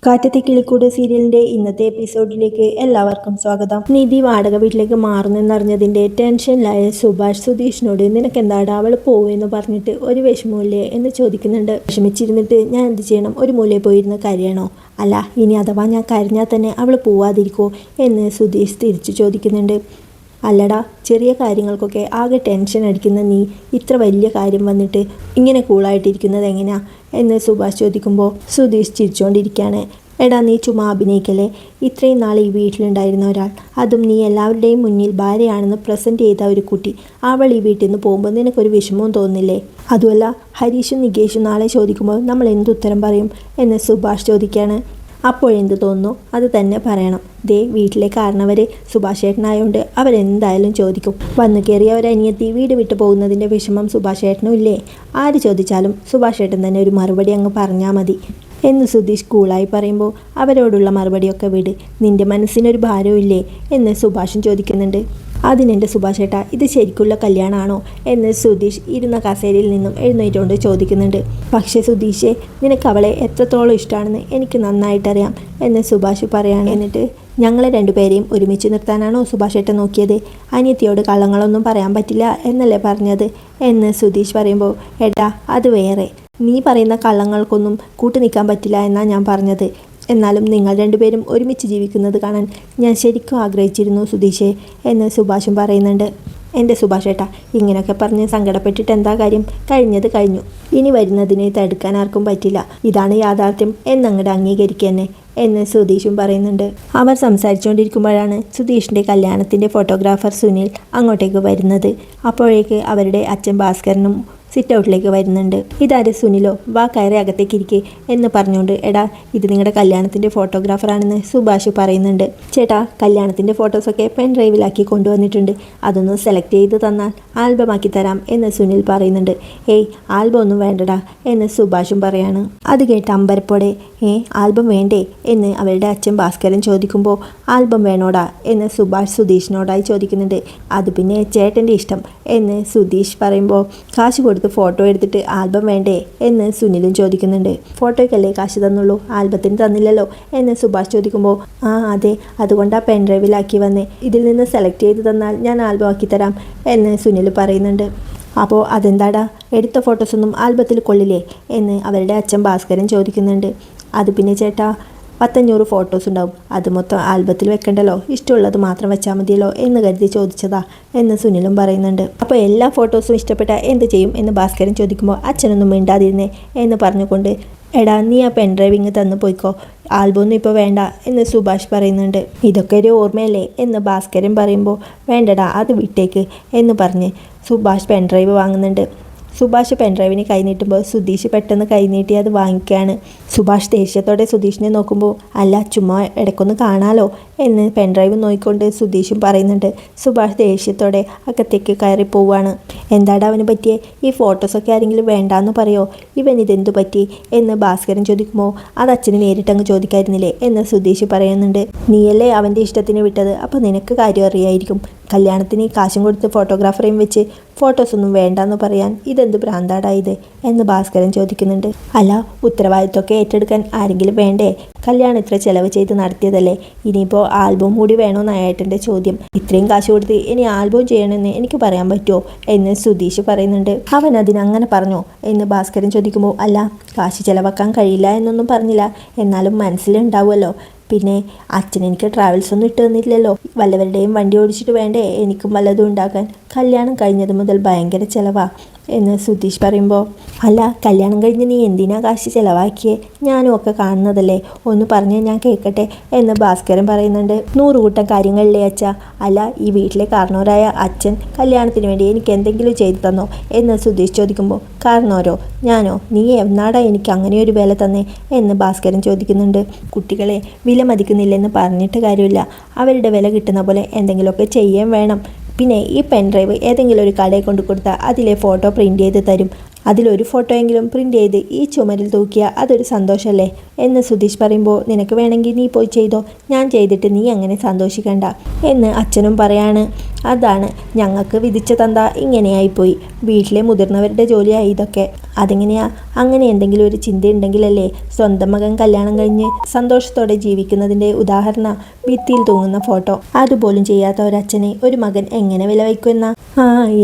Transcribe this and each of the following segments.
കാറ്റത്തെ കിളിക്കൂട് സീരിയലിന്റെ ഇന്നത്തെ എപ്പിസോഡിലേക്ക് എല്ലാവർക്കും സ്വാഗതം. നിധി വാടക വീട്ടിലേക്ക് മാറുന്നെന്നറിഞ്ഞതിന്റെ ടെൻഷനിലായ സുഭാഷ് സുധീഷിനോട് നിനക്ക് എന്താടാ അവൾ പോവെന്ന് പറഞ്ഞിട്ട് ഒരു വിഷമമില്ലേ എന്ന് ചോദിക്കുന്നുണ്ട്. വിഷമിച്ചിരുന്നിട്ട് ഞാൻ എന്ത് ചെയ്യണം, ഒരു മൂലയിൽ പോയിരുന്ന് കരയണോ? അല്ല, ഇനി അഥവാ ഞാൻ കരഞ്ഞാൽ തന്നെ അവൾ പോവാതിരിക്കോ എന്ന് സുധീഷ് തിരിച്ചു ചോദിക്കുന്നുണ്ട്. അല്ലടാ, ചെറിയ കാര്യങ്ങൾക്കൊക്കെ ആകെ ടെൻഷൻ അടിക്കുന്ന നീ ഇത്ര വലിയ കാര്യം വന്നിട്ട് ഇങ്ങനെ കൂളായിട്ടിരിക്കുന്നത് എങ്ങനെയാ എന്ന് സുഭാഷ് ചോദിക്കുമ്പോൾ സുധീഷ് ചിരിച്ചുകൊണ്ടിരിക്കുകയാണ്. എടാ, നീ ചുമ്മാ അഭിനയിക്കല്ലേ. ഇത്രയും നാൾ ഈ വീട്ടിലുണ്ടായിരുന്ന ഒരാൾ, അതും നീ എല്ലാവരുടെയും മുന്നിൽ ഭാര്യയാണെന്ന് പ്രസൻറ്റ് ചെയ്ത ഒരു കുട്ടി, അവൾ ഈ വീട്ടിൽ നിന്ന് പോകുമ്പോൾ നിനക്കൊരു വിഷമവും തോന്നില്ലേ? അതുമല്ല, ഹരീഷും നികേഷും നാളെ ചോദിക്കുമ്പോൾ നമ്മൾ എന്തുത്തരം പറയും എന്ന് സുഭാഷ് ചോദിക്കുകയാണ്. അപ്പോഴെന്ത് തോന്നുന്നു അത് തന്നെ പറയണം. ദേ, വീട്ടിലെ കാരണവർ സുഭാഷ് ഏട്ടനായതുകൊണ്ട് അവരെന്തായാലും ചോദിക്കും. വന്നു കയറിയ ഒരനിയത്തി വീട് വിട്ടു പോകുന്നതിൻ്റെ വിഷമം സുഭാഷ് ഏട്ടനും ഇല്ലേ? ആര് ചോദിച്ചാലും സുഭാഷ് ഏട്ടൻ തന്നെ ഒരു മറുപടി അങ്ങ് പറഞ്ഞാൽ മതി എന്ന് സുധീഷ് കൂളായി പറയുമ്പോൾ അവരോടുള്ള മറുപടിയൊക്കെ വിട്, നിൻ്റെ മനസ്സിനൊരു ഭാരവും ഇല്ലേ എന്ന് സുഭാഷും ചോദിക്കുന്നുണ്ട്. അതിനെൻ്റെ സുഭാഷ് ഏട്ടാ, ഇത് ശരിക്കുള്ള കല്യാണമാണോ എന്ന് സുധീഷ് ഇരുന്ന കസേരയിൽ നിന്നും എഴുന്നേറ്റുകൊണ്ട് ചോദിക്കുന്നുണ്ട്. പക്ഷേ സുധീഷേ, നിനക്ക് അവളെ എത്രത്തോളം ഇഷ്ടമാണെന്ന് എനിക്ക് നന്നായിട്ടറിയാം എന്ന് സുഭാഷ് പറയാണ്. എന്നിട്ട് ഞങ്ങളെ രണ്ടുപേരെയും ഒരുമിച്ച് നിർത്താനാണോ സുഭാഷ് ഏട്ടൻ നോക്കിയത്? അനിയത്തിയോട് കള്ളങ്ങളൊന്നും പറയാൻ പറ്റില്ല എന്നല്ലേ പറഞ്ഞത് എന്ന് സുധീഷ് പറയുമ്പോൾ, ഏട്ടാ അത് വേറെ, നീ പറയുന്ന കള്ളങ്ങൾക്കൊന്നും കൂട്ടു നിൽക്കാൻ പറ്റില്ല എന്നാണ് ഞാൻ പറഞ്ഞത്. എന്നാലും നിങ്ങൾ രണ്ടുപേരും ഒരുമിച്ച് ജീവിക്കുന്നത് കാണാൻ ഞാൻ ശരിക്കും ആഗ്രഹിച്ചിരുന്നു സുധീഷേ എന്ന് സുഭാഷും പറയുന്നുണ്ട്. എൻ്റെ സുഭാഷ് ഏട്ടാ, ഇങ്ങനെയൊക്കെ പറഞ്ഞ് സങ്കടപ്പെട്ടിട്ട് എന്താ കാര്യം? കഴിഞ്ഞത് കഴിഞ്ഞു, ഇനി വരുന്നതിനെ തടുക്കാൻ ആർക്കും പറ്റില്ല. ഇതാണ് യാഥാർത്ഥ്യം എന്നങ്ങോട്ട് അംഗീകരിക്കുക തന്നെ എന്ന് സുധീഷും പറയുന്നുണ്ട്. അവർ സംസാരിച്ചുകൊണ്ടിരിക്കുമ്പോഴാണ് സുധീഷിൻ്റെ കല്യാണത്തിൻ്റെ ഫോട്ടോഗ്രാഫർ സുനിൽ അങ്ങോട്ടേക്ക് വരുന്നത്. അപ്പോഴേക്ക് അവരുടെ അച്ഛൻ ഭാസ്കരനും സിറ്റ് ഔട്ടിലേക്ക് വരുന്നുണ്ട്. ഇതാര് സുനിലോ, വാ കയറി അകത്തേക്ക് ഇരിക്കേ എന്ന് പറഞ്ഞുകൊണ്ട്, എടാ ഇത് നിങ്ങളുടെ കല്യാണത്തിൻ്റെ ഫോട്ടോഗ്രാഫറാണെന്ന് സുഭാഷ് പറയുന്നുണ്ട്. ചേട്ടാ, കല്യാണത്തിൻ്റെ ഫോട്ടോസൊക്കെ പെൻ ഡ്രൈവിലാക്കി കൊണ്ടുവന്നിട്ടുണ്ട്, അതൊന്ന് സെലക്ട് ചെയ്ത് തന്നാൽ ആൽബമാക്കി തരാം എന്ന് സുനിൽ പറയുന്നുണ്ട്. ഏയ്, ആൽബം ഒന്നും വേണ്ടടാ എന്ന് സുഭാഷും പറയാണ്. അത് കേട്ട് അമ്പരപ്പോടെ, ആൽബം വേണ്ടേ എന്ന് അവരുടെ അച്ഛൻ ഭാസ്കരൻ ചോദിക്കുമ്പോൾ, ആൽബം വേണോടാ എന്ന് സുഭാഷ് സുധീഷിനോടായി ചോദിക്കുന്നുണ്ട്. അത് പിന്നെ ചേട്ടൻ്റെ ഇഷ്ടം എന്ന് സുധീഷ് പറയുമ്പോൾ, കാശ് കൊടുത്ത് ഫോട്ടോ എടുത്തിട്ട് ആൽബം വേണ്ടേ എന്ന് സുനിലും ചോദിക്കുന്നുണ്ട്. ഫോട്ടോയ്ക്കല്ലേ കാശ് തന്നുള്ളൂ, ആൽബത്തിന് തന്നില്ലല്ലോ എന്ന് സുഭാഷ് ചോദിക്കുമ്പോൾ, അതെ, അതുകൊണ്ടാണ് പെൻ ഡ്രൈവിലാക്കി വന്നേ, ഇതിൽ നിന്ന് സെലക്ട് ചെയ്ത് തന്നാൽ ഞാൻ ആൽബം ആക്കി തരാം എന്ന് സുനിൽ പറയുന്നുണ്ട്. അപ്പോൾ അതെന്താടാ, എടുത്ത ഫോട്ടോസൊന്നും ആൽബത്തിൽ കൊള്ളില്ലേ എന്ന് അവരുടെ അച്ഛൻ ഭാസ്കരൻ ചോദിക്കുന്നുണ്ട്. അത് പിന്നെ ചേട്ടാ, 100-500 ഫോട്ടോസ് ഉണ്ടാവും, അത് മൊത്തം ആൽബത്തിൽ വെക്കണ്ടല്ലോ, ഇഷ്ടമുള്ളത് മാത്രം വെച്ചാൽ മതിയല്ലോ എന്ന് കരുതി ചോദിച്ചതാ എന്ന് സുനിലും പറയുന്നുണ്ട്. അപ്പോൾ എല്ലാ ഫോട്ടോസും ഇഷ്ടപ്പെട്ട എന്ത് ചെയ്യും എന്ന് ഭാസ്കരൻ ചോദിക്കുമ്പോൾ, അച്ഛനൊന്നും മിണ്ടാതിരുന്നേ എന്ന് പറഞ്ഞുകൊണ്ട്, എടാ നീ ആ പെൻ ഡ്രൈവിങ് തന്നു പോയിക്കോ, ആൽബമൊന്നും ഇപ്പോൾ വേണ്ട എന്ന് സുഭാഷ് പറയുന്നുണ്ട്. ഇതൊക്കെ ഒരു ഓർമ്മയല്ലേ എന്ന് ഭാസ്കരൻ പറയുമ്പോൾ, വേണ്ടടാ അത് വിട്ടേക്ക് എന്ന് പറഞ്ഞ് സുഭാഷ് പെൻ ഡ്രൈവ് വാങ്ങുന്നുണ്ട്. സുഭാഷ് പെൻഡ്രൈവിന് കൈനീട്ടുമ്പോൾ സുധീഷ് പെട്ടെന്ന് കൈനീട്ടി അത് വാങ്ങിക്കുകയാണ്. സുഭാഷ് ദേഷ്യത്തോടെ സുധീഷിനെ നോക്കുമ്പോൾ, അല്ല ചുമ്മാ ഇടയ്ക്കൊന്ന് കാണാലോ എന്ന് പെൻഡ്രൈവ് നോക്കിക്കൊണ്ട് സുധീഷും പറയുന്നുണ്ട്. സുഭാഷ് ദേഷ്യത്തോടെ അകത്തേക്ക് കയറി പോവുകയാണ്. എന്താടാ അവന് പറ്റിയേ? ഈ ഫോട്ടോസൊക്കെ ആരെങ്കിലും വേണ്ടാന്ന് പറയോ? ഇവൻ ഇതെന്തു പറ്റി എന്ന് ഭാസ്കരൻ ചോദിക്കുമ്പോൾ, അത് അച്ഛന് നേരിട്ടങ്ങ് ചോദിക്കായിരുന്നില്ലേ എന്ന് സുധീഷ് പറയുന്നുണ്ട്. നീയല്ലേ അവൻ്റെ ഇഷ്ടത്തിന് വിട്ടത്, അപ്പോൾ നിനക്ക് കാര്യം അറിയായിരിക്കും. കല്യാണത്തിന് കാശും കൊടുത്ത് ഫോട്ടോഗ്രാഫറേയും വെച്ച് ഫോട്ടോസൊന്നും വേണ്ടെന്ന് പറയാൻ ഇതെന്ത് ഭ്രാന്താടായത് എന്ന് ഭാസ്കരൻ ചോദിക്കുന്നുണ്ട്. അല്ല, ഉത്തരവാദിത്വമൊക്കെ ഏറ്റെടുക്കാൻ ആരെങ്കിലും വേണ്ടേ? കല്യാണം ഇത്ര ചെലവ് ചെയ്ത് നടത്തിയതല്ലേ, ഇനിയിപ്പോൾ ആൽബം കൂടി വേണമെന്ന് ഏട്ടൻ്റെ ചോദ്യം. ഇത്രയും കാശ് കൊടുത്ത് ഇനി ആൽബം ചെയ്യണമെന്ന് എനിക്ക് പറയാൻ പറ്റുമോ എന്ന് സുധീഷ് പറയുന്നുണ്ട്. അവൻ അതിനങ്ങനെ പറഞ്ഞോ എന്ന് ഭാസ്കരൻ ചോദിക്കുമ്പോൾ, അല്ല കാശ് ചിലവാക്കാൻ കഴിയില്ല എന്നൊന്നും പറഞ്ഞില്ല, എന്നാലും മനസ്സിലുണ്ടാവുമല്ലോ. പിന്നെ അച്ഛൻ എനിക്ക് ട്രാവൽസ് ഒന്നും ഇട്ട് തന്നില്ലല്ലോ, വല്ലവരുടെയും വണ്ടി ഓടിച്ചിട്ട് വേണ്ടേ എനിക്കും വല്ലതും ഉണ്ടാക്കാൻ. കല്യാണം കഴിഞ്ഞത് മുതൽ ഭയങ്കര ചിലവാ എന്ന് സുധീഷ് പറയുമ്പോൾ, അല്ല കല്യാണം കഴിഞ്ഞ് നീ എന്തിനാ കാശ് ചിലവാക്കിയേ? ഞാനും ഒക്കെ കാണുന്നതല്ലേ, ഒന്ന് പറഞ്ഞ് ഞാൻ കേൾക്കട്ടെ എന്ന് ഭാസ്കരൻ പറയുന്നുണ്ട്. 100 കൂട്ടം കാര്യങ്ങളിലേ അച്ഛ. അല്ല, ഈ വീട്ടിലെ കാരണവരായ അച്ഛൻ കല്യാണത്തിന് വേണ്ടി എനിക്ക് എന്തെങ്കിലും ചെയ്തു തന്നോ എന്ന് സുധീഷ് ചോദിക്കുമ്പോൾ, കാരണവരോ? ഞാനോ? നീ എന്നാടാ എനിക്ക് അങ്ങനെ ഒരു വില തന്നേ എന്ന് ഭാസ്കരൻ ചോദിക്കുന്നുണ്ട്. കുട്ടികളെ വിലമതിക്കുന്നില്ലെന്ന് പറഞ്ഞിട്ട് കാര്യമില്ല, അവരുടെ വില കിട്ടുന്ന പോലെ എന്തെങ്കിലുമൊക്കെ ചെയ്യാൻ വേണം. പിന്നെ ഈ പെൻ ഡ്രൈവ് ഏതെങ്കിലും ഒരു കടയിൽ കൊണ്ട് കൊടുത്താൽ അതിലെ ഫോട്ടോ പ്രിൻ്റ് ചെയ്ത് തരും, അതിലൊരു ഫോട്ടോ എങ്കിലും പ്രിൻ്റ് ചെയ്ത് ഈ ചുമരിൽ തൂക്കിയാൽ അതൊരു സന്തോഷമല്ലേ എന്ന് സുധീഷ് പറയുമ്പോൾ, നിനക്ക് വേണമെങ്കിൽ നീ പോയി ചെയ്തോ, ഞാൻ ചെയ്തിട്ട് നീ അങ്ങനെ സന്തോഷിക്കണ്ട എന്ന് അച്ഛനും പറയാണ്. അതാണ് ഞങ്ങൾക്ക് വിധിച്ച തന്ത ഇങ്ങനെയായിപ്പോയി. വീട്ടിലെ മുതിർന്നവരുടെ ജോലിയായി ഇതൊക്കെ. അതെങ്ങനെയാ? അങ്ങനെ എന്തെങ്കിലും ഒരു ചിന്ത ഉണ്ടെങ്കിലല്ലേ സ്വന്തം മകൻ കല്യാണം കഴിഞ്ഞ് സന്തോഷത്തോടെ ജീവിക്കുന്നതിൻ്റെ ഉദാഹരണ ഭിത്തിയിൽ തൂങ്ങുന്ന ഫോട്ടോ. അതുപോലും ചെയ്യാത്ത ഒരച്ഛനെ ഒരു മകൻ എങ്ങനെ വില വയ്ക്കുമെന്ന.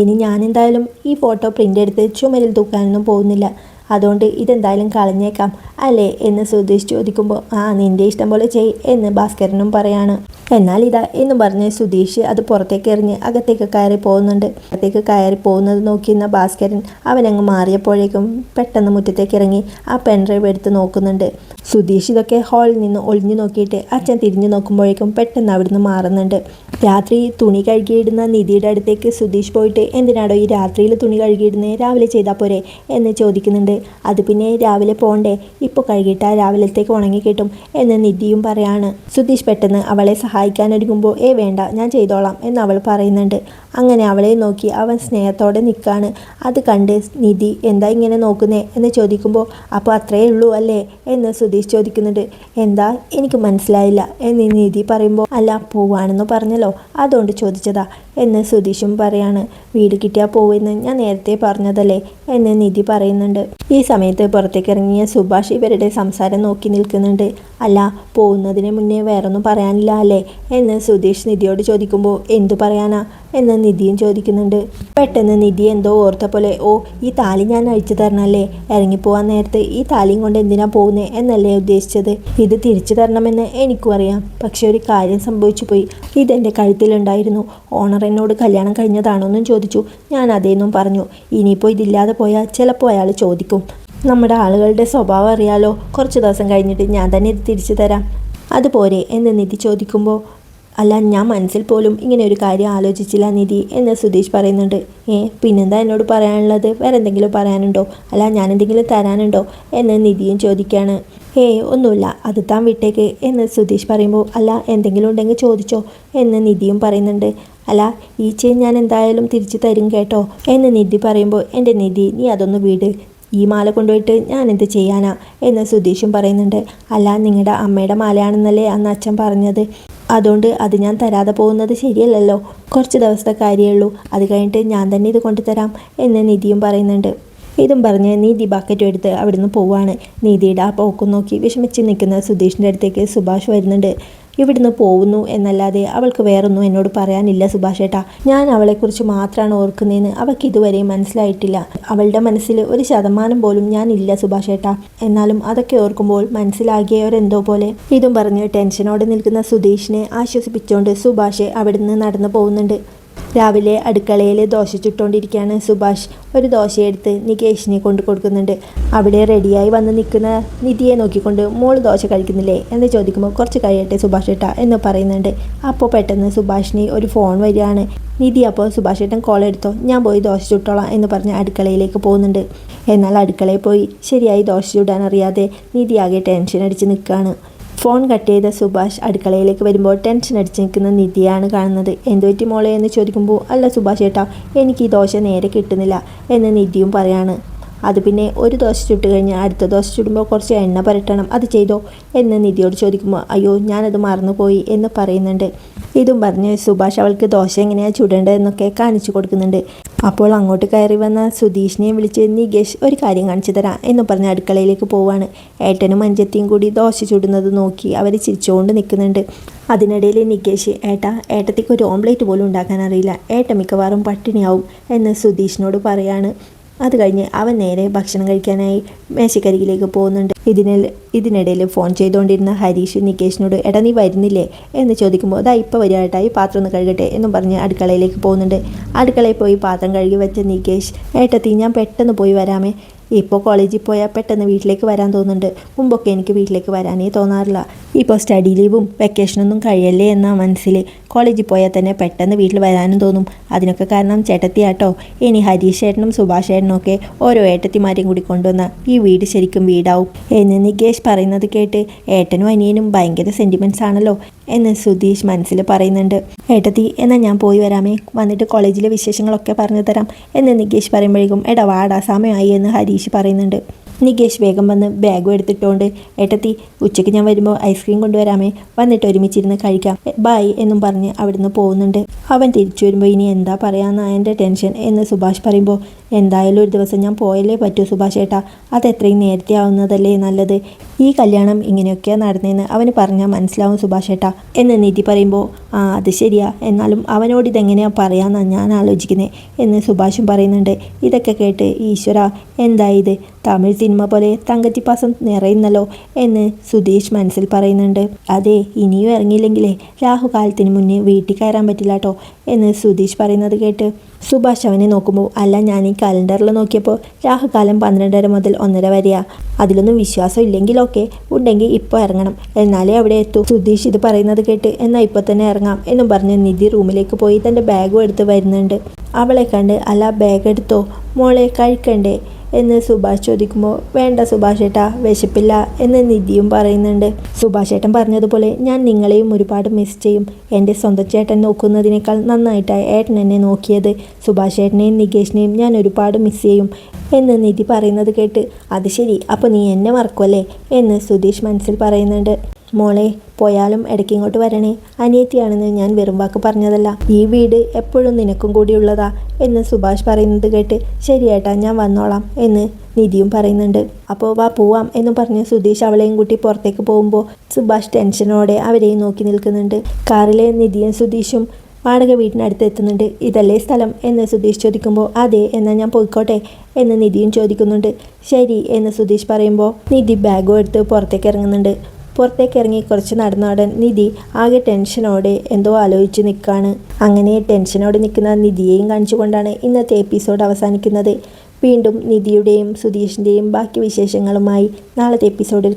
ഇനി ഞാൻ എന്തായാലും ഈ ഫോട്ടോ പ്രിൻ്റ് എടുത്ത് ചുമരിൽ തൂക്കാനൊന്നും പോകുന്നില്ല. അതുകൊണ്ട് ഇതെന്തായാലും കളഞ്ഞേക്കാം അല്ലേ എന്ന് സുധീഷ് ചോദിക്കുമ്പോൾ നിൻ്റെ ഇഷ്ടം പോലെ ചെയ് എന്ന് ഭാസ്കരനും പറയാണ്. എന്നാൽ ഇതാ എന്ന് പറഞ്ഞ് സുധീഷ് അത് പുറത്തേക്ക് എറിഞ്ഞ് അകത്തേക്ക് കയറി പോകുന്നുണ്ട്. അകത്തേക്ക് കയറി പോകുന്നത് നോക്കിയിരുന്ന ഭാസ്കരൻ അവനങ്ങ് മാറിയപ്പോഴേക്കും പെട്ടെന്ന് മുറ്റത്തേക്ക് ഇറങ്ങി ആ പെൻഡ്രൈവ് എടുത്ത് നോക്കുന്നുണ്ട്. സുധീഷ് ഇതൊക്കെ ഹാളിൽ നിന്ന് ഒളിഞ്ഞു നോക്കിയിട്ട് അച്ഛൻ തിരിഞ്ഞു നോക്കുമ്പോഴേക്കും പെട്ടെന്ന് അവിടുന്ന് മാറുന്നുണ്ട്. രാത്രി തുണി കഴുകിയിടുന്ന നിധിയുടെ അടുത്തേക്ക് സുധീഷ് പോയിട്ട് എന്തിനാടോ ഈ രാത്രിയിൽ തുണി കഴുകിയിടുന്നേ, രാവിലെ ചെയ്താൽ പോരെ എന്ന് ചോദിക്കുന്നുണ്ട്. അത് പിന്നെ രാവിലെ പോകണ്ടേ, ഇപ്പോൾ കഴുകിയിട്ടാൽ രാവിലത്തേക്ക് ഉണങ്ങി കിട്ടും എന്ന് നിധിയും പറയാണ്. സുധീഷ് പെട്ടെന്ന് അവളെ സഹായിക്കാനൊരുങ്ങുമ്പോൾ വേണ്ട ഞാൻ ചെയ്തോളാം എന്ന് അവൾ പറയുന്നുണ്ട്. അങ്ങനെ അവളെ നോക്കി അവൻ സ്നേഹത്തോടെ നിൽക്കാണ്. അത് കണ്ട് നിധി എന്താ ഇങ്ങനെ നോക്കുന്നേ എന്ന് ചോദിക്കുമ്പോൾ അപ്പോൾ അത്രയേ ഉള്ളൂ അല്ലേ എന്ന് സുധീഷ് ചോദിക്കുന്നുണ്ട്. എന്താ എനിക്ക് മനസ്സിലായില്ല എന്ന് നിധി പറയുമ്പോൾ അല്ല പോവാണെന്ന് പറഞ്ഞല്ലോ അതുകൊണ്ട് ചോദിച്ചതാ എന്ന് സുധീഷും പറയാണ്. വീട് കിട്ടിയാൽ പോവെന്ന് ഞാൻ നേരത്തെ പറഞ്ഞതല്ലേ എന്ന് നിധി പറയുന്നുണ്ട്. ഈ സമയത്ത് പുറത്തേക്ക് ഇറങ്ങിയ സുഭാഷ് ഇവരുടെ സംസാരം നോക്കി നിൽക്കുന്നുണ്ട്. അല്ല പോകുന്നതിന് മുന്നേ വേറൊന്നും പറയാനില്ല അല്ലേ എന്ന് സുധീഷ് നിധിയോട് ചോദിക്കുമ്പോൾ എന്തു പറയാനാ എന്ന് നിധിയും ചോദിക്കുന്നുണ്ട്. പെട്ടെന്ന് നിധി എന്തോ ഓർത്ത പോലെ ഈ താലി ഞാൻ അഴിച്ചു തരണമല്ലേ, ഇറങ്ങിപ്പോവാൻ നേരത്ത് ഈ താലിയും കൊണ്ട് എന്തിനാ പോകുന്നേ എന്നല്ലേ ഉദ്ദേശിച്ചത്. ഇത് തിരിച്ചു തരണമെന്ന് എനിക്കും അറിയാം, പക്ഷെ ഒരു കാര്യം സംഭവിച്ചു പോയി. ഇതെൻ്റെ കഴുത്തിലുണ്ടായിരുന്നു. ഓണർ എന്നോട് കല്യാണം കഴിഞ്ഞതാണോന്നും ചോദിച്ചു. ഞാൻ അതേന്നും പറഞ്ഞു. ഇനിയിപ്പോൾ ഇതില്ലാതെ പോയാൽ ചിലപ്പോൾ അയാൾ ചോദിക്കും. നമ്മുടെ ആളുകളുടെ സ്വഭാവം അറിയാലോ, കുറച്ച് ദിവസം കഴിഞ്ഞിട്ട് ഞാൻ തന്നെ ഇത് തിരിച്ചു തരാം, അതുപോരെ എന്ന് നിധി ചോദിക്കുമ്പോൾ അല്ല ഞാൻ മനസ്സിൽ പോലും ഇങ്ങനെ ഒരു കാര്യം ആലോചിച്ചില്ല നിധി എന്ന് സുധീഷ് പറയുന്നുണ്ട്. പിന്നെന്താ എന്നോട് പറയാനുള്ളത്, വേറെ എന്തെങ്കിലും പറയാനുണ്ടോ, അല്ല ഞാൻ എന്തെങ്കിലും തരാനുണ്ടോ എന്ന് നിധിയും ചോദിക്കുകയാണ്. ഒന്നുമില്ല, അത് താൻ വിട്ടേക്ക് എന്ന് സുധീഷ് പറയുമ്പോൾ അല്ല എന്തെങ്കിലും ഉണ്ടെങ്കിൽ ചോദിച്ചോ എന്ന് നിധിയും പറയുന്നുണ്ട്. അല്ല ഈ ചെയിൻ ഞാൻ എന്തായാലും തിരിച്ചു തരും കേട്ടോ എന്ന് നിധി പറയുമ്പോൾ എൻ്റെ നിധി നീ അതൊന്ന് വീട്, ഈ മാല കൊണ്ടുപോയിട്ട് ഞാൻ എന്ത് ചെയ്യാനാ എന്ന് സുധീഷും പറയുന്നുണ്ട്. അല്ല നിങ്ങളുടെ അമ്മയുടെ മാലയാണെന്നല്ലേ അന്ന് അച്ഛൻ പറഞ്ഞത്, അതുകൊണ്ട് അത് ഞാൻ തരാതെ പോകുന്നത് ശരിയല്ലല്ലോ. കുറച്ച് ദിവസത്തെ കാര്യമേ ഉള്ളൂ, അത് കഴിഞ്ഞിട്ട് ഞാൻ തന്നെ ഇത് കൊണ്ടുതരാം എന്ന് നിധിയും പറയുന്നുണ്ട്. ഇതും പറഞ്ഞ് നീതി ബക്കറ്റും എടുത്ത് അവിടുന്ന് പോവാണ്. നീതിയുടെ ആ പോക്കും നോക്കി വിഷമിച്ച് നിൽക്കുന്ന സുധീഷിൻ്റെ അടുത്തേക്ക് സുഭാഷ് വരുന്നുണ്ട്. ഇവിടുന്ന് പോകുന്നു എന്നല്ലാതെ അവൾക്ക് വേറൊന്നും എന്നോട് പറയാനില്ല സുഭാഷേട്ടാ. ഞാൻ അവളെക്കുറിച്ച് മാത്രമാണ് ഓർക്കുന്നതെന്ന് അവൾക്ക് ഇതുവരെ മനസ്സിലായിട്ടില്ല. അവളുടെ മനസ്സിൽ 1% പോലും ഞാനില്ല സുഭാഷേട്ടാ. എന്നാലും അതൊക്കെ ഓർക്കുമ്പോൾ മനസ്സിലാകിയവരെന്തോ പോലെ. ഇതും പറഞ്ഞ് ടെൻഷനോടെ നിൽക്കുന്ന സുധീഷിനെ ആശ്വസിപ്പിച്ചുകൊണ്ട് സുഭാഷ് അവിടുന്ന് നടന്നു പോകുന്നുണ്ട്. രാവിലെ അടുക്കളയിൽ ദോശ ചുട്ടുകൊണ്ടിരിക്കുകയാണ് സുഭാഷ്. ഒരു ദോശയെടുത്ത് നികേഷിനെ കൊണ്ട് കൊടുക്കുന്നുണ്ട്. അവിടെ റെഡിയായി വന്ന് നിൽക്കുന്ന നിധിയെ നോക്കിക്കൊണ്ട് മോള് ദോശ കഴിക്കുന്നില്ലേ എന്ന് ചോദിക്കുമ്പോൾ കുറച്ച് കഴിയട്ടെ സുഭാഷ് ഏട്ടാ എന്ന് പറയുന്നുണ്ട്. അപ്പോൾ പെട്ടെന്ന് സുഭാഷിന് ഒരു ഫോൺ വരികയാണ്. നിധി അപ്പോൾ സുഭാഷ് ഏട്ടൻ കോൾ എടുത്തോ, ഞാൻ പോയി ദോശ ചുട്ടോളാം എന്ന് പറഞ്ഞ് അടുക്കളയിലേക്ക് പോകുന്നുണ്ട്. എന്നാൽ അടുക്കളയിൽ പോയി ശരിയായി ദോശ ചുടാൻ അറിയാതെ നിധി ആകെ ടെൻഷൻ അടിച്ച് നിൽക്കുകയാണ്. ഫോൺ കട്ട് ചെയ്ത സുഭാഷ് അടുക്കളയിലേക്ക് വരുമ്പോൾ ടെൻഷൻ അടിച്ച് നിൽക്കുന്ന നിധിയാണ് കാണുന്നത്. എന്തുപറ്റി മോളെ എന്ന് ചോദിക്കുമ്പോൾ അല്ല സുഭാഷ് ഏട്ടാ എനിക്ക് ഈ ദോശ നേരെ കിട്ടുന്നില്ല എന്ന് നിധിയും പറയാണ്. അത് പിന്നെ ഒരു ദോശ ചുട്ട് കഴിഞ്ഞ് അടുത്ത ദോശ ചുടുമ്പോൾ കുറച്ച് എണ്ണ പുരട്ടണം, അത് ചെയ്തോ എന്ന് നിധിയോട് ചോദിക്കുമ്പോൾ അയ്യോ ഞാനത് മറന്നുപോയി എന്ന് പറയുന്നുണ്ട്. ഇതും പറഞ്ഞ് സുഭാഷ് അവൾക്ക് ദോശ എങ്ങനെയാണ് ചുടേണ്ടതെന്നൊക്കെ കാണിച്ചു കൊടുക്കുന്നുണ്ട്. അപ്പോൾ അങ്ങോട്ട് കയറി വന്ന സുധീഷിനെയും വിളിച്ച് നികേഷ് ഒരു കാര്യം കാണിച്ചു തരാം എന്ന് പറഞ്ഞ് അടുക്കളയിലേക്ക് പോവാണ്. ഏട്ടനും അഞ്ചത്തിയും കൂടി ദോശ ചുടുന്നത് നോക്കി അവർ ചിരിച്ചുകൊണ്ട് നിൽക്കുന്നുണ്ട്. അതിനിടയിൽ നികേഷ് ഏട്ടത്തിക്ക് ഒരു ഓംലേറ്റ് പോലും ഉണ്ടാക്കാൻ അറിയില്ല, ഏട്ടൻ മിക്കവാറും പട്ടിണിയാവും എന്ന് സുധീഷിനോട് പറയാണ്. അത് കഴിഞ്ഞ് അവൻ നേരെ ഭക്ഷണം കഴിക്കാനായി മേശക്കരികിലേക്ക് പോകുന്നുണ്ട്. ഇതിനിടയിൽ ഫോൺ ചെയ്തുകൊണ്ടിരുന്ന ഹരീഷ് നികേഷിനോട് എടാ നീ വരുന്നില്ലേ എന്ന് ചോദിക്കുമ്പോൾ അതാ ഇപ്പോൾ വരികട്ടാ, ഈ പാത്രം ഒന്ന് കഴുകട്ടെ എന്നും പറഞ്ഞ് അടുക്കളയിലേക്ക് പോകുന്നുണ്ട്. അടുക്കളയിൽ പോയി പാത്രം കഴുകി വെച്ച നികേഷ് ഏട്ടത്തി ഞാൻ പെട്ടെന്ന് പോയി വരാമേ, ഇപ്പോൾ കോളേജിൽ പോയാൽ പെട്ടെന്ന് വീട്ടിലേക്ക് വരാൻ തോന്നുന്നുണ്ട്, മുമ്പൊക്കെ എനിക്ക് വീട്ടിലേക്ക് വരാനേ തോന്നാറില്ല, ഇപ്പോൾ സ്റ്റഡി ലീവും വെക്കേഷനൊന്നും കഴിയല്ലേ എന്നാ മനസ്സിൽ, കോളേജിൽ പോയാൽ തന്നെ പെട്ടെന്ന് വീട്ടിൽ വരാനും തോന്നും, അതിനൊക്കെ കാരണം ചേട്ടത്തിയാട്ടോ. ഇനി ഹരീഷ് ചേട്ടനും സുഭാഷ് ചേട്ടനും ഒക്കെ ഓരോ ഏട്ടത്തിമാരെയും കൂടി കൊണ്ടുവന്ന ഈ വീട് ശരിക്കും വീടാവും എന്ന് നികേഷ് പറയുന്നത് കേട്ട് ഏട്ടനും അനിയനും ഭയങ്കര സെൻറ്റിമെൻറ്റ്സ് ആണല്ലോ എന്ന് സുധീഷ് മനസ്സിൽ പറയുന്നുണ്ട്. ഏട്ടത്തി എന്നാൽ ഞാൻ പോയി വരാമേ, വന്നിട്ട് കോളേജിലെ വിശേഷങ്ങളൊക്കെ പറഞ്ഞു തരാം എന്ന് നികേഷ് പറയുമ്പോഴേക്കും എടാ വാടാ സമയമായി എന്ന് ഹരീഷ് പറയുന്നുണ്ട്. നികേഷ് വേഗം വന്ന് ബാഗും എടുത്തിട്ടോണ്ട് ഏട്ടത്തി ഉച്ചയ്ക്ക് ഞാൻ വരുമ്പോൾ ഐസ്ക്രീം കൊണ്ടുവരാമേ, വന്നിട്ട് ഒരുമിച്ചിരുന്ന് കഴിക്കാം, ബൈ എന്നും പറഞ്ഞ് അവിടുന്ന് പോകുന്നുണ്ട്. അവൻ തിരിച്ചു വരുമ്പോൾ ഇനി എന്താ പറയാമെന്നാ എൻ്റെ ടെൻഷൻ എന്ന് സുഭാഷ് പറയുമ്പോൾ എന്തായാലും ഒരു ദിവസം ഞാൻ പോയല്ലേ പറ്റൂ സുഭാഷ് ഏട്ടാ, അതെത്രയും നേരത്തെ ആവുന്നതല്ലേ നല്ലത്. ഈ കല്യാണം ഇങ്ങനെയൊക്കെയാണ് നടന്നതെന്ന് അവന് പറഞ്ഞാൽ മനസ്സിലാവും സുഭാഷ് ഏട്ടാ എന്ന് നിധി പറയുമ്പോൾ അത് ശരിയാ, എന്നാലും അവനോട് ഇതെങ്ങനെയാണ് പറയാമെന്നാണ് ഞാൻ ആലോചിക്കുന്നത് എന്ന് സുഭാഷും പറയുന്നുണ്ട്. ഇതൊക്കെ കേട്ട് ഈശ്വര എന്തായത്, തമിഴ് സിനിമ പോലെ തങ്കച്ചിപ്പാസം നിറയുന്നല്ലോ എന്ന് സുധീഷ് മനസ്സിൽ പറയുന്നുണ്ട്. അതെ, ഇനിയും ഇറങ്ങിയില്ലെങ്കിലേ രാഹുകാലത്തിന് മുന്നേ വീട്ടിൽ കയറാൻ പറ്റില്ല കേട്ടോ എന്ന് സുധീഷ് പറയുന്നത് കേട്ട് സുഭാഷ് അവനെ നോക്കുമ്പോൾ അല്ല, ഞാൻ ഈ കലണ്ടറിൽ നോക്കിയപ്പോൾ രാഹുകാലം 12:30 മുതൽ 1:30 വരെയാ. അതിലൊന്നും വിശ്വാസം ഇല്ലെങ്കിലൊക്കെ ഉണ്ടെങ്കിൽ ഇപ്പോൾ ഇറങ്ങണം, എന്നാലേ അവിടെ എത്തൂ. സുധീഷ് ഇത് പറയുന്നത് കേട്ട് എന്നാൽ ഇപ്പോൾ തന്നെ ഇറങ്ങാം എന്നും പറഞ്ഞ് നിധി റൂമിലേക്ക് പോയി തൻ്റെ ബാഗും എടുത്ത് വരുന്നുണ്ട്. അവളെ കണ്ട് അല്ല ബാഗ് എടുത്തോ മോളെ, കഴിക്കണ്ടേ എന്ന് സുഭാഷ് ചോദിക്കുമ്പോൾ വേണ്ട സുഭാഷ് ഏട്ടാ വിശപ്പില്ല എന്ന് നിധിയും പറയുന്നുണ്ട്. സുഭാഷ് ഏട്ടൻ പറഞ്ഞതുപോലെ ഞാൻ നിങ്ങളെയും ഒരുപാട് മിസ് ചെയ്യും. എൻ്റെ സ്വന്തം ചേട്ടൻ നോക്കുന്നതിനേക്കാൾ നന്നായിട്ടാണ് ഏട്ടൻ എന്നെ നോക്കിയത്. സുഭാഷ് ഏട്ടനെയും നികേഷിനെയും ഞാൻ ഒരുപാട് മിസ് ചെയ്യും എന്ന് നിധി പറയുന്നത് കേട്ട് അത് ശരി, അപ്പോൾ നീ എന്നെ മറക്കുമല്ലേ എന്ന് സുധീഷ് മനസ്സിൽ പറയുന്നുണ്ട്. മോളെ പോയാലും ഇടയ്ക്ക് ഇങ്ങോട്ട് വരണേ, അനിയത്തിയാണെന്ന് ഞാൻ വെറും വാക്ക് പറഞ്ഞതല്ല, ഈ വീട് എപ്പോഴും നിനക്കും കൂടിയുള്ളതാ എന്ന് സുഭാഷ് പറയുന്നത് കേട്ട് ശരിയേട്ടാ ഞാൻ വന്നോളാം എന്ന് നിധിയും പറയുന്നുണ്ട്. അപ്പോൾ വാ പോവാം എന്നും പറഞ്ഞ് സുധീഷ് അവളെയും കൂട്ടി പുറത്തേക്ക് പോകുമ്പോൾ സുഭാഷ് ടെൻഷനോടെ അവരെയും നോക്കി നിൽക്കുന്നുണ്ട്. കാറിലെ നിധിയും സുധീഷും വാടക വീട്ടിനടുത്ത് എത്തുന്നുണ്ട്. ഇതല്ലേ സ്ഥലം എന്ന് സുധീഷ് ചോദിക്കുമ്പോൾ അതെ, എന്നാൽ ഞാൻ പോയിക്കോട്ടെ എന്ന് നിധിയും ചോദിക്കുന്നുണ്ട്. ശരി എന്ന് സുധീഷ് പറയുമ്പോൾ നിധി ബാഗും എടുത്ത് പുറത്തേക്ക് ഇറങ്ങുന്നുണ്ട്. പുറത്തേക്ക് ഇറങ്ങി കുറച്ച് നടന്നാടൻ നിധി ആകെ ടെൻഷനോടെ എന്തോ ആലോചിച്ച് നിൽക്കുകയാണ്. അങ്ങനെ ടെൻഷനോടെ നിൽക്കുന്ന നിധിയെയും കാണിച്ചുകൊണ്ടാണ് ഇന്നത്തെ എപ്പിസോഡ് അവസാനിക്കുന്നത്. വീണ്ടും നിധിയുടെയും സുധീഷിൻ്റെയും ബാക്കി വിശേഷങ്ങളുമായി നാളത്തെ എപ്പിസോഡിൽ